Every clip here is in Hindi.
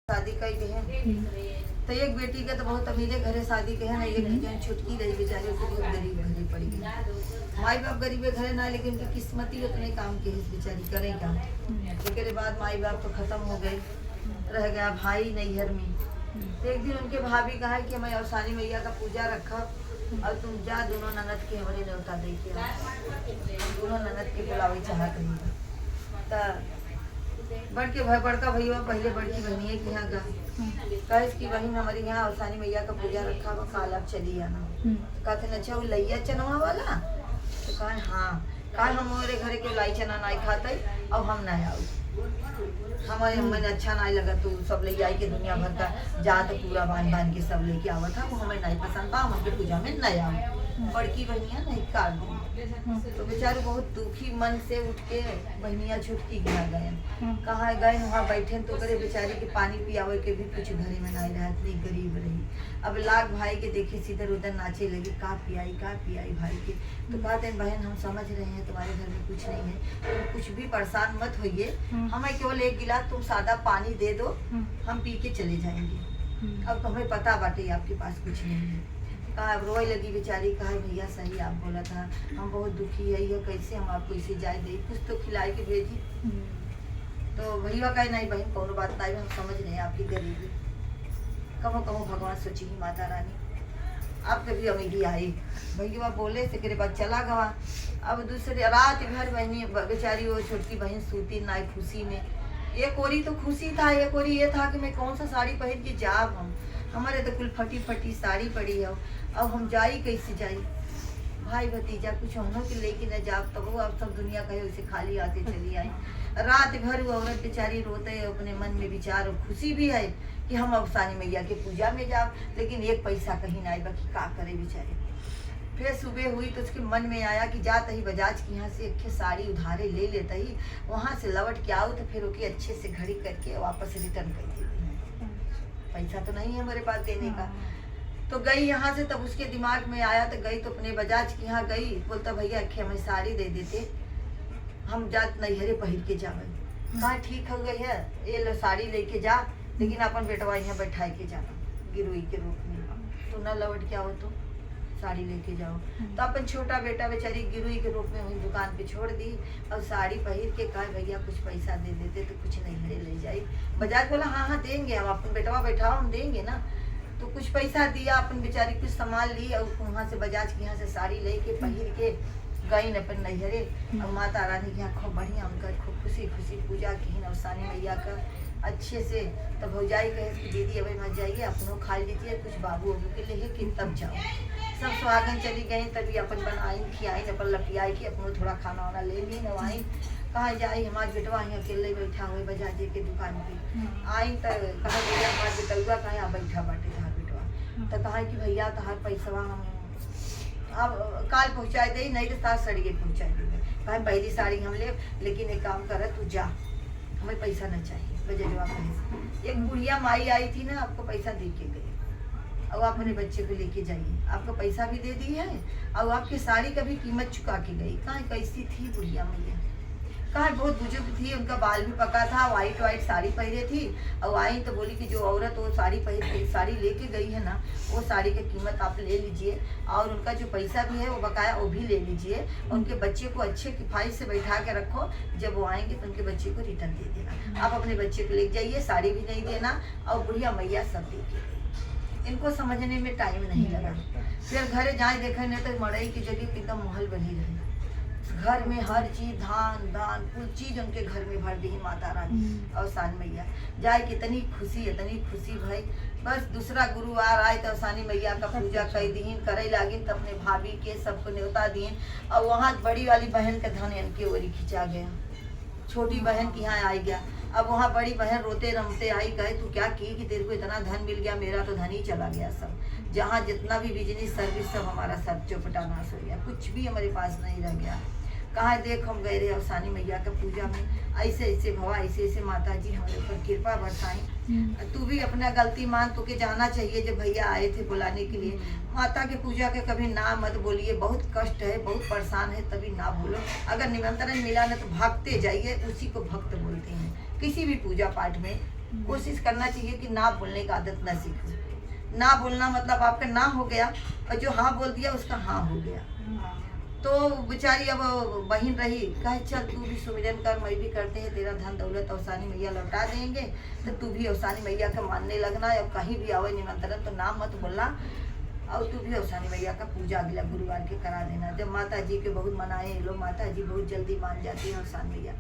शादी कई के हैं तो एक बेटी के तो बहुत अमीरे घरे शादी के है ना, एक जो छुटकी रही बेचारी उसको बहुत गरीब घरे पड़ी गई। माई बाप गरीबे घरे ना, लेकिन उनकी किस्मत ही उतने काम के है बेचारी, करे क्या। उसके बाद माई बाप तो खत्म हो गए, रह गया भाई नैहर में। तो एक दिन उनके भाभी कहा कि मैं अवसानी मैया का पूजा रखा और तुम जा दोनों ननद के हमारे न्योता दे के दोनों ननद के बुलावे चाह कही तो बड़का भैया पहले बड़की बहनिए के यहाँ कहे कि बहन हमारे यहाँ अवसानी मैया का पूजा रखा हुआ, काल आप चली आना। कहते अच्छा वो लैया चनवा वाला, तो कहे हाँ, काल हमारे घरे के लाई चना नहीं खाते और हम नहीं आओ, हमारे हमें अच्छा नहीं लगा तो सब ले आई के दुनिया भर का जात पूरा बांध के सब लेके आवा था, वो हमें नहीं पसंद था, हमके पूजा में नहीं आओ। बड़की बहनिया नहीं काट दी तो बेचारे बहुत दुखी मन से उठ के बहनिया छुटकी गिरा गए। कहाँ गए वहाँ बैठे तो करे बेचारी के पानी पियावे के भी कुछ घरे में नहीं रहा, इतनी गरीब रही। अब लाख भाई के देखे सीधर उधर नाचे लगी, का पियाई भाई के। तो कहते हैं बहन हम समझ रहे हैं तुम्हारे घर में कुछ नहीं है, तुम कुछ भी परेशान मत होइए, हमें केवल एक गिलास तुम सादा पानी दे दो, हम पी के चले जाएंगे। अब तो हमें पता बाटे आपके पास कुछ नहीं है। कहा रोए लगी बेचारी, कहा भैया सही आप बोला था, हम बहुत दुखी है, ये कैसे हम आपको इसे जाए दे, कुछ तो खिलाए के भेजी। तो भैया कहे नहीं बहन कोनो बात नहीं, हम समझ रहे हैं आपकी गरीबी, कहो कहो भगवान सोची ही माता रानी आप कभी अमीरी आई। भैया बोले से बाद चला गवा। अब दूसरे रात भर बहनी बेचारी वो छोटकी बहन सूती ना खुशी में। एक ओरी तो खुशी था, एक ओरी ये था कि मैं कौन सा साड़ी पहन के जाब, हम हमारे तो कुल फटी फटी साड़ी पड़ी है, अब हम जाई कैसे जाई। भाई भतीजा कुछ होनो के लेके न जाब, तब वो अब सब दुनिया कहे उसे खाली आते चली आई। रात भर वो औरत बेचारी रोते है, अपने मन में विचार और खुशी भी है कि हम अवसानी मैया के पूजा में जाब, लेकिन एक पैसा कहीं ना बाकी का करे बेचारे। फिर सुबह हुई तो उसके मन में आया कि जाते ही बजाज के यहाँ से एक साड़ी उधारे ले लेता ही, वहाँ से लौट के आओ तो फिर ओके अच्छे से घड़ी करके वापस रिटर्न कर देती। पैसा तो नहीं है हमारे पास देने का। तो गई यहाँ से, तब उसके दिमाग में आया तो गई तो अपने बजाज के यहाँ गई, बोलता भैया अखे हमें साड़ी दे देते, हम जात नैहरे पहन के जावे। कहा ठीक हो गई है, ये लो साड़ी लेके जा, लेकिन अपन बेटवा यहाँ बैठा के जाना गिरोई के रूप में, तो न लौट के आओ तो साड़ी लेके जाओ। तो अपन छोटा बेटा बेचारी गिरुई के रूप में वही दुकान पे छोड़ दी और साड़ी पहन के कहा भैया कुछ पैसा दे देते तो कुछ नहीं ले जाई। बजाज बोला हाँ हाँ देंगे, हम अपन बेटवा बैठाओ हम देंगे ना। तो कुछ पैसा दिया, अपन बेचारी कुछ सामान ली और वहाँ से बजाज के यहाँ से साड़ी लेके पहन के गई न अपन नैहरे। और माता रानी के यहाँ खूब बढ़िया उनका खूब खुशी खुशी पूजा की अवसानी मैया का अच्छे से। तब भौजाई कहे कि दीदी अभी मत जाइए, अपनों खा लीजिए, कुछ बाबू अबू के लिए कि तब जाओ। सब सुहागन चली गई, तभी अपन बनाई खियाई अपन लपियाई के अपनों थोड़ा खाना वाना ले ली नवाई। कहा जाई हमारे बेटवा यहाँ अकेले बैठा हुए बजाजे के दुकान पे आई, तो कहा भैया हमारे बेटुआ कहा यहाँ बैठा बाटे तहार बेटवा। तो कहा कि भैया तहार पैसा हम अब काल पहुँचा दे, नहीं तो साथ सड़िए पहुँचा देंगे। कहा पहली साड़ी हम ले, लेकिन एक काम कर तू जा, हमें पैसा नहीं चाहिए। बजटवा पैसा एक बुढ़िया माई आई थी ना, आपको पैसा दे के गई, अब आप अपने बच्चे को लेके जाइए, आपको पैसा भी दे दी है और आपकी साड़ी का भी कीमत चुका के गई। कहाँ कैसी थी बुढ़िया मैया, कहाँ बहुत बुजुर्ग थी, उनका बाल भी पका था, वाइट साड़ी पहने थी। और आई तो बोली कि जो औरत वो साड़ी साड़ी लेके गई है ना, वो साड़ी की कीमत आप ले लीजिए और उनका जो पैसा भी है वो बकाया वो भी ले लीजिए। उनके बच्चे को अच्छे किफायत से बैठा के रखो, जब वो आएंगे तो उनके बच्चे को रिटर्न दे देना। आप अपने बच्चे को ले जाइए, साड़ी भी नहीं देना और बुढ़िया मैया सब दे। इनको समझने में टाइम नहीं लगा। फिर घरे जाए देखे नहीं तो मड़ई की जगह एकदम महल बनी रही, घर में हर चीज धान दान कुल चीज उनके घर में भर दी माता रानी अवसानी मैया। जाए कितनी खुशी भाई। बस दूसरा गुरुवार आए तो अवसानी मैया का पूजा कर दीन करे लागिन, तो अपने भाभी के सबको न्योता दीन। और वहाँ बड़ी वाली बहन का धन इनके ओरी खिंचा गया, छोटी बहन के यहाँ आई गया। अब वहाँ बड़ी बहन रोते रमते आई, कहे तू क्या की कि तेरे को इतना धन मिल गया, मेरा तो धन ही चला गया सब, जहाँ जितना भी बिजनेस सर्विस सब हमारा सब चौपटा नाश हो गया, कुछ भी हमारे पास नहीं रह गया। कहा देख हम गए रहे अवसानी मैया का पूजा में, ऐसे ऐसे भवा ऐसे माता जी हमारे ऊपर कृपा बरसाई। तू भी अपना गलती मान, तो के जाना चाहिए जब भैया आए थे बुलाने के लिए। माता के पूजा के कभी ना मत बोलिए, बहुत कष्ट है, बहुत परेशान है, तभी ना बोलो। अगर निमंत्रण मिला ना तो भागते जाइए, उसी को भक्त बोलते हैं। किसी भी पूजा पाठ में कोशिश करना चाहिए कि ना बोलने का आदत ना सीखो। ना बोलना मतलब आपका ना हो गया और जो हाँ बोल दिया उसका हाँ हो गया। तो बेचारी अब बहन रही, कहे चल तू भी सुमिरन कर, मैं भी करते हैं, तेरा धन दौलत अवसानी मैया लौटा देंगे, तो तू भी अवसानी मैया का मानने लगना। अब कहीं भी आवे निमंत्रण तो ना मत बोलना, और तू भी अवसानी मैया का पूजा अगला गुरुवार के करा देना। जब माता जी के बहुत मनाए लोग, माता जी बहुत जल्दी मान जाती हैं। अवसानी मैया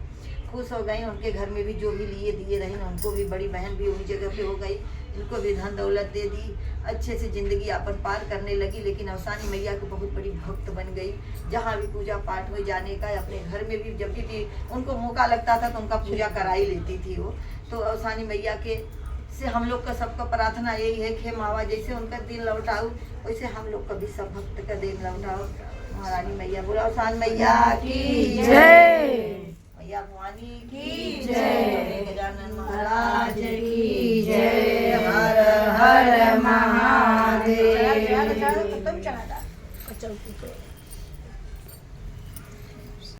खुश हो गई, उनके घर में भी जो भी लिए दिए रही, उनको भी बड़ी बहन भी उन्हीं जगह पे हो गई, उनको भी धन दौलत दे दी, अच्छे से जिंदगी अपन पार करने लगी। लेकिन अवसानी मैया की बहुत बड़ी भक्त बन गई, जहाँ भी पूजा पाठ हो जाने का, अपने घर में भी जब भी उनको मौका लगता था तो उनका पूजा करा ही लेती थी वो। तो अवसानी मैया के से हम लोग का सबका प्रार्थना यही है कि मावा जैसे उनका दिन लौटाओ, वैसे हम लोग का भी सब भक्त का दिन लौटाओ। महारानी मैया बोला, अवसान मैया की जय, मैया भवानी की जय, गजानन महाराज की जय, हर हर महादेव।